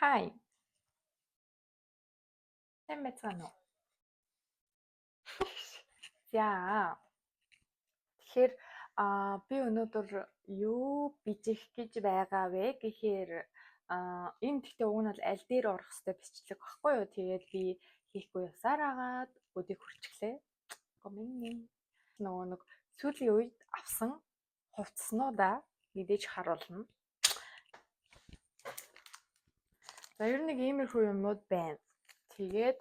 Хай. Сайн байцгаана уу? За. Тэгэхээр би өнөөдөр юу бичих гэж байгаа вэ гэхээр энэ гэхдээ уг нь бол аль дээр орох хэвээр бичлэг багхгүй юу? Тэгээд би хийхгүй явсаар агаад өдийг хүрчихлээ. Гомин. Нөгөө нэг сүүлийн үед авсан хувцснуудаа мэдээж харуулна. За ер нь нэг иймэрхүү юмнууд байна. Тэгээд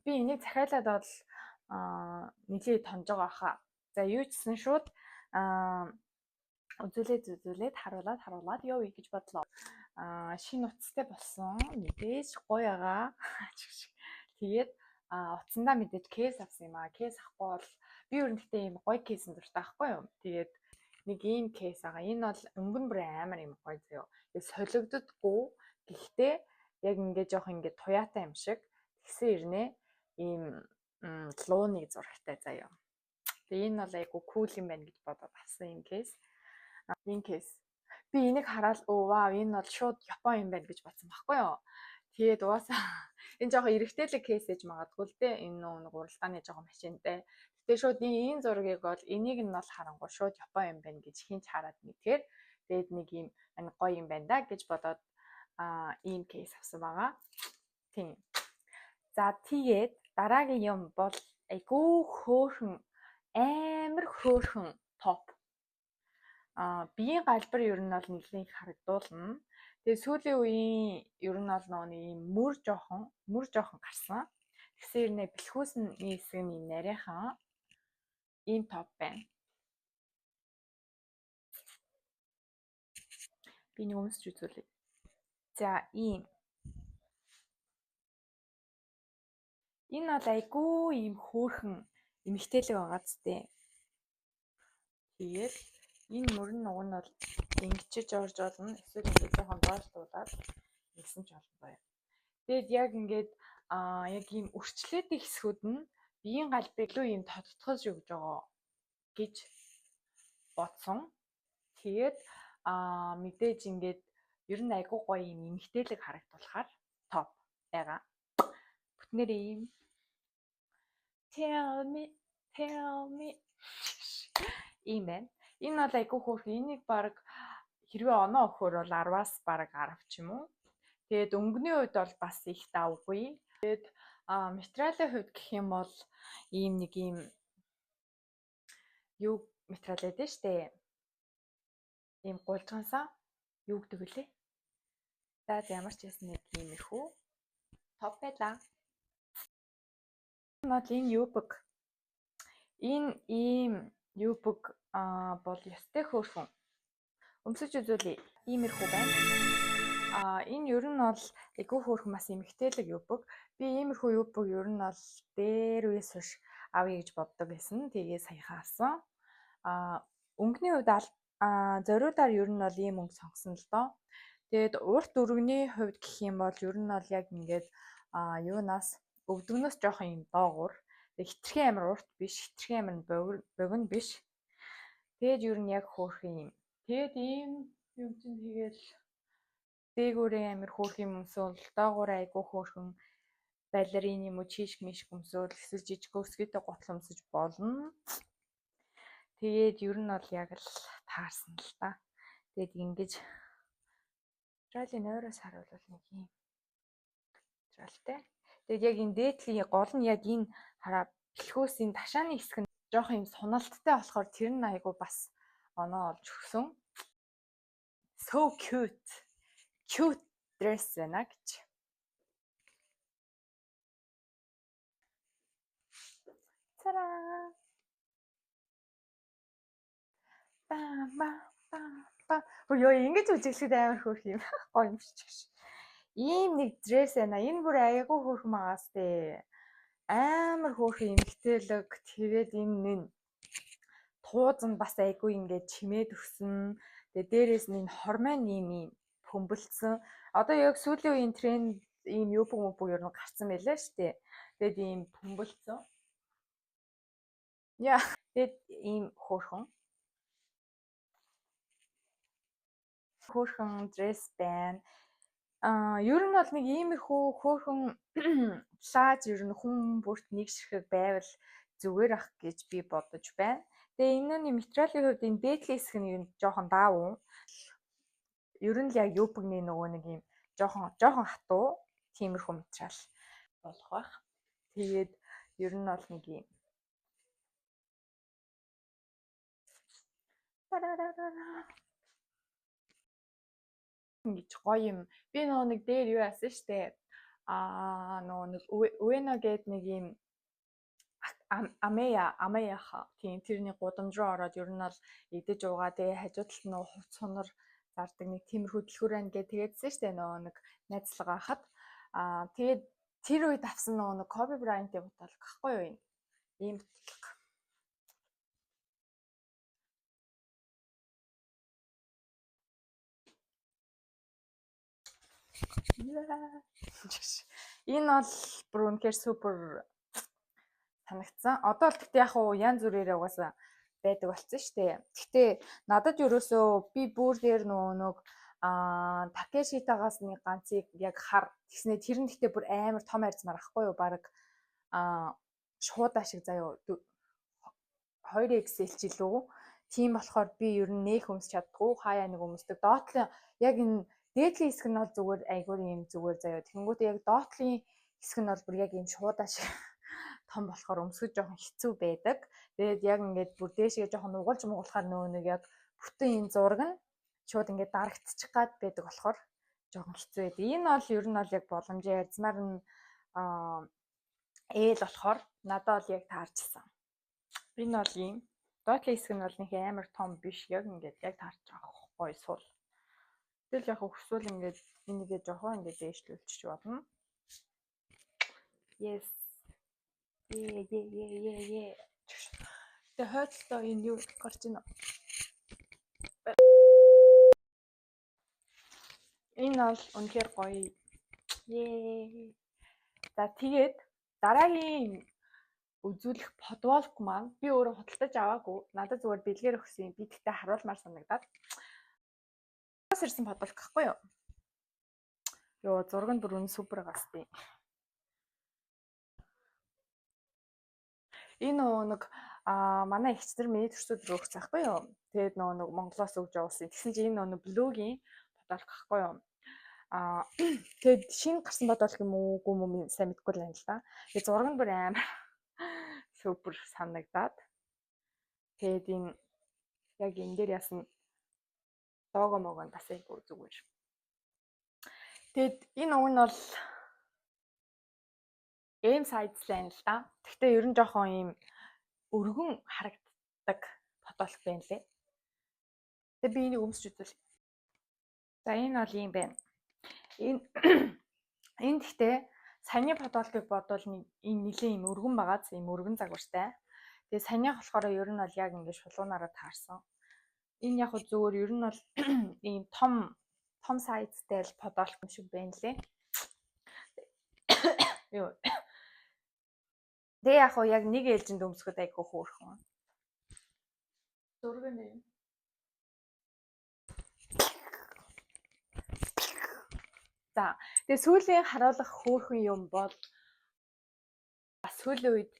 би энийг захиалаад бол нэлийн тонж байгаа хаа. За юу ч гэсэн шууд үзүүлээд харуулад явъя гэж бодлоо. Шинэ утастай болсон. Мэдээж гоё байгаа. Тэгээд утсандаа мэдээж кейс авсан юм аа. Кейс авахгүй бол би ер нь гэхдээ ийм гоё кейсэн дуртай байхгүй юу? Тэгээд нэг ийм кейс байгаа. Энэ бол өнгөн бүр амар юм гоё зөө. Солигддоггүй. Гэхдээ яг ингээд жоох ингээд туяатай юм шиг тэгсэн ирнэ. Ийм лууныг зурагтай заяа. Тэгээ энэ бол айгу кул юм байна гэж бодоод авсан юм кейс. Энэ кейс. Би энийг хараад вау энэ бол шууд Япон юм байна гэж бодсон байхгүй юу? Тэгээд угаасаа энэ жоохон эргэжтэйлэг кейс ээж магадгүй л дээ. Энэ нэг уралдааны жоохон машинтай. Тэгээ шууд энэ зургийг бол энийг нь бол харангуй шууд Япон юм байна гэж хинч хараад мэдхээр тэгээд нэг юм гоё юм байна да гэж бодоод ийм кейс авсан байгаа. Тийм. За тэгээд дараагийн юм бол айгүй хөөрхөн амар хөөрхөн топ. Биеийн галбар ер нь бол нэлийн харагдуулна. Тэгээ сүүлийн үеийн ер нь бол нэг юм мөр жоохон гарсан. Тэгсэн ирнэ бэлхүүсний хэсэг нь нарийнхан ийм топ байна. Би нэг өмсч үзүүлье. За ийм. Энэ бол айгүй ийм хөөрхөн эмэгтэйлэг байгаа зү. Тэгээд энэ мөр нь уг нь бол ингэчж орж олно. Эсвэл ингээд жоохон доошлуулаад ингэсэн ч болно бай. Тэгээд яг ингээд яг ийм өрчлөөдийн хэсгүүд нь биеийн галбарыг илүү ийм тодтогч өгж байгаа гэж бодсон. Тэгээд мэдээж ингээд ер нь айгүй гоё юм эмэгтэйлэг харагдуулахаар топ байгаа. Бүтнээр ийм tell me ийм байна. Энэ бол айгүй хөөрхөн. Энийг баг хэрвээ оноо өгөхөр бол 10-аас баг 10 ч юм уу. Тэгээд өнгөний хувьд бол бас их давгүй. Тэгээд материалын хувьд гэх юм бол ийм нэг ийм юу материал байдаг штэ. Ийм гулжгансан юу гэдэг вүлээ? За ямар ч байсан нэг иймэрхүү топ байлаа. Энэ юбг. Энэ ийм юбг бол ёстой хөөрхөн. Өмсөж үзүүлье. Иймэрхүү байна. Энэ ер нь бол айгүй хөөрхөн бас эмэгтэйлэг юбг. Би иймэрхүү юбг ер нь бол дээр үес хойш авъя гэж боддог байсан. Тэгээ саяхан авсан. Өнгөний хувьд зориудаар ер нь бол ийм өнгө сонгосон л доо. Тэгээд урт өргөний хувьд гэх юм бол ер нь бол яг ингээд юунаас өвдгөнөөс жоохон юм доогуур. Хитрхэн амар урт биш, хитрхэн амар богино биш. Тэгээд ер нь яг хөөрхөн юм. Тэгээд ийм юм чинь тэгэл дээгүүрээ амар хөөрхөн юм өмсөөл, доогуур айгүй хөөрхөн балерин юм уу чишг мишг өмсөөл, эсвэл жижиг өсгийтэй гутал өмсөж болно. Тэгээд ер нь бол яг л таарсан л та. Тэгээд ингэж Австралийн нойроос харуулвал нэг юм австралтай. Тэгээд яг энэ дээдлийн гол нь яг энэ хараа бэлхүүсийн ташааны хэсэг нь жоох юм суналттай болохоор тэр нь айгу бас оноо олж өгсөн. So cute. Cute dress байна гэж. Тараа. Ёо ингэж үжиглэхэд амар хөөрх юм. Гоё юм шиг. Ийм нэг дресс байна. Энэ бүр айгүй хөөрхөн магаас тээ. Амар хөөрхөн эмэгтэйлэг. Тэгээд энэ туузан бас айгүй ингээд чимээд өгсөн. Тэгээд дээрээс нь энэ хормон ийм хөмбөлцсөн. Одоо яг сүүлийн үеийн тренд ийм юбг ер нь гарсан байлаа шүү дээ. Тэгээд ийм хөмбөлцсөн. Яа. Тэгээд ийм хөөрхөн дресс байна. Ер нь бол нэг иймэрхүү хөөрхөн плаж ер нь хүн бүрт нэг ширхэг байвал зүгээр ах гэж би бодож байна. Тэгээ энэ материалын хувьд энэ дээдлийн хэсэг нь юм жоохон даавуу. Ер нь л яг юпгний нөгөө нэг юм жоохон хатуу тиймэрхүү материал болох байх. Тэгээд ер нь бол нэг юм ингэж гоё юм. Би нөгөө нэг дээр юу яасан штэ. Нөгөө нэг Уэна гээд нэг юм амеяха тийм тэрний гудамж руу ороод ер нь бол идэж уугаа. Тэгээ хажуу талд нөгөө хувц сунар зардаг нэг тиймэрхүү дэлгүүр байна гэж тэгээдсэн штэ нөгөө нэг найзлага хахад. Тэгээд тэр үед авсан нөгөө нэг Коби Брайантын буталг ахгүй юу юм. Ийм буталг. Энэ бол бүр үнэхээр супер санагдсан. Одоо л гэхдээ яг уу янз бүрээр угаасаа байдаг болсон шүү дээ. Гэхдээ надад ерөөсөө би бүр дээр нөгөө Такешитагаас нэг ганцыг яг хар тэгснэ тэр нь гэхдээ бүр амар том арзмаар ахгүй юу баг шуудаа шиг заяа 2XL ч илүү. Тийм болохоор би ер нь нээх өмсч чаддгүй хаяа нэг өмсдөг. Доотлын яг энэ дээдлийн хэсэг нь бол зүгээр айгуур юм зүгээр заяа. Тэнгүүтээ яг доотлын хэсэг нь бол бүр яг юм шуудаа шиг том болохоор өмсгөж жоохон хэцүү байдаг. Тэгээд яг ингээд бүр дээшгээ жоохон угуулж муулахаар нөгөө нэг яг бүтэн энэ зураг нь шууд ингээд дарагдчих гад байдаг болохоор жоохон хэцүү байдаг. Энэ бол ер нь бол яг боломжтой арзмаар нь ээл болохоор надад бол яг таарчсан. Энэ бол ийм доотлын хэсэг нь бол нэг амар том биш яг ингээд яг таарч байгаа гоё суул. Тэгэл яг өсвөл ингээд энийгээ жоохон ингээд дээшлүүлчих болно. Yes. Yeah. Тэгээ хойцтой энэ юу гарч ийн. Энэ бол үнэхээр гоё. Yay. За тэгээд дараагийн үзүүлэх подволк маань би өөрөө худалдаж аваагүй. Надад зүгээр бэлгээр өгсөн. Би тэгтээ харуулмаар санагдаад. Бас ирсэн подволк гэхгүй юу? Йоо, зураг нь бүр үнэ супер гастай. Энэ нэг манай ихчнэр миний төрсөд рүү өгсөн байхгүй юу? Тэгээд нэг Монголоос өгж явуулсан. Тэгсэн чинь энэ нэг блуугийн подволк гэхгүй юу? Тэгээд шинэ гарсан подволк юм уу үгүй юм сайн мэдэхгүй л байна л да. Тэгээд зураг нь бүр амар супер санагдаад. Тэгээд энэ яг энэ дээр яасан лого могон бас айгу зүгээр. Тэгэд энэ уг нь бол M size байна л да. Гэхдээ ер нь жоохон ийм өргөн харагддаг подволк байна лээ. Тэгээ би энийг өмсч үзвэл. За энэ бол юм байна. Энэ гэхдээ саяны подволкыг бодвол энэ нэлийн юм өргөн байгаа. Ийм өргөн загвартай. Тэгээ саяных болохоор ер нь бол яг ингэ шулуунаараа таарсан. Энэ яг зүгээр ер нь бол ийм том сайзтай л подволк юм шиг байна лээ. Юу. Тэгээ яг нэг ээлжинд өмсгöd айгүй хөөрхөн. Зураг нь. За, тэгээ сүүлийн харуулах хөөрхөн юм бол бас сүүлийн үед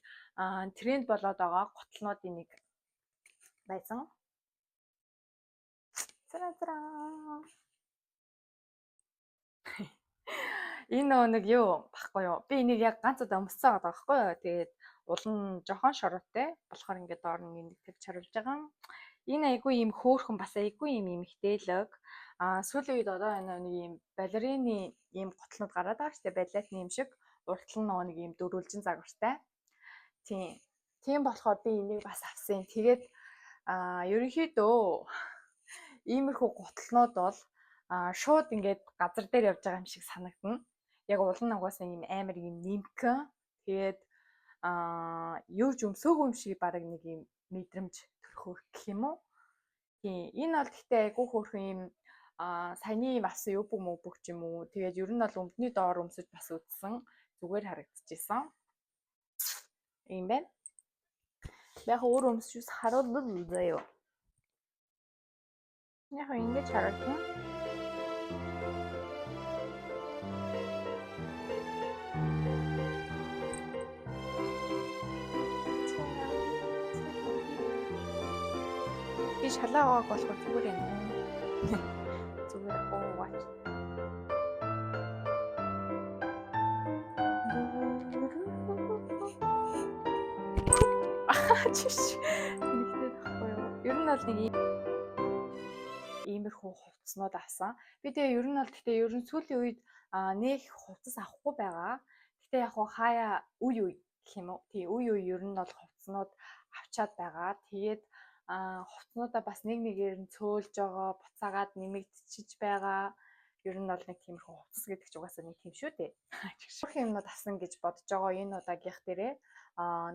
тренд болоод байгаа гутлнуудын нэг байсан. Энэ нэг юу баггүй юу? Би энийг яг ганц удаа өмссөн байгаа байхгүй юу? Тэгээд уул нь жохон шороотой болохоор ингээд доор нь нэг тавьж харуулж байгаа. Энэ айгүй юм хөөрхөн бас айгүй юм эмхтээлэг. Сүүлийн үед одоо нэг юм балерины юм гутлнууд гараад байгаа шүү дээ. Балетны юм шиг уртл нь нэг юм дөрвөлжин загвартай. Тийм болохоор би энийг бас авсан. Тэгээд ерөнхийдөө иймэрхүү гутлнууд бол шууд ингээд газар дээр явж байгаа юм шиг санагдана. Яг уул нь угаасаа юм амар юм нимкэн. Тэгээд юу ч өмсөөгүй юм шиг баг нэг юм мэдрэмж төрхөх гэх юм уу. Тийм энэ бол гэхдээ айгүй хөөрхөн юм саяны юм авсан юу бүх юм уу. Тэгээд ер нь бол өмдний доор өмсөж бас үтсэн зүгээр харагдчихсан. Ийм байна. Яг өөр өмсчүүс харуулбал заяа. Яг ингэж харагдана. чи шалаа аваад болохоор зүгээр юм уу? Зүгээр уугач. Чиш. Нэгтэй тахгүй юу? Ер нь бол нэг иймэрхүү хувцснууд авсан. Би тэгээ ер нь бол сүүлийн үед нэг хувцас авахгүй байгаа. Гэтэ яг хуу хаяа үе гэх юм уу? Тий, үе ер нь бол хувцснууд авчаад байгаа. Тэгээд хувцснуудаа бас нэг нэгээр нь цөөлж байгаа, буцаагаад нэмэгдчихэж байгаа. Ер нь бол нэг тиймэрхүү хувцас гэдэг ч угаасаа нэг тийм шүү дээ. Бүх юмнууд авсан гэж бодож байгаа энэ удаагийнх дээрээ.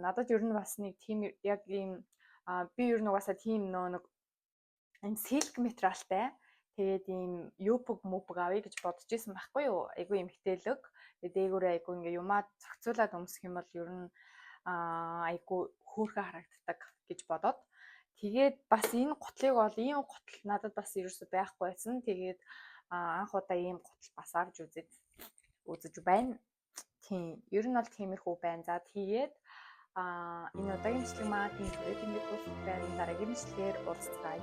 Надад ер нь бас нэг тийм яг ийм би ер нь угаасаа тийм нэг энэ силк материалтай тэгээд ийм юпг мупг авъя гэж бодож исэн байхгүй юу? Айгу эмхтэлэг. Тэгээд дээгүүрээ айгу ингээ юмаа зохицуулаад өмсөх юм бол ер нь айгу хөөрхөн харагддаг гэж бодоод тэгээд бас энэ гутлыг бол ийм гутал надад бас ерөөсөй байхгүй байсан. Тэгээд анх удаа ийм гутал бас авч үзэж байна. Тийм. Ер нь бол тиймэрхүү байна. За тэгээд энэ удаагийн бичлэг маань тийм төрөйд ингэж дуусах байна. Дараагийн бичлэгээр уулзцгаая.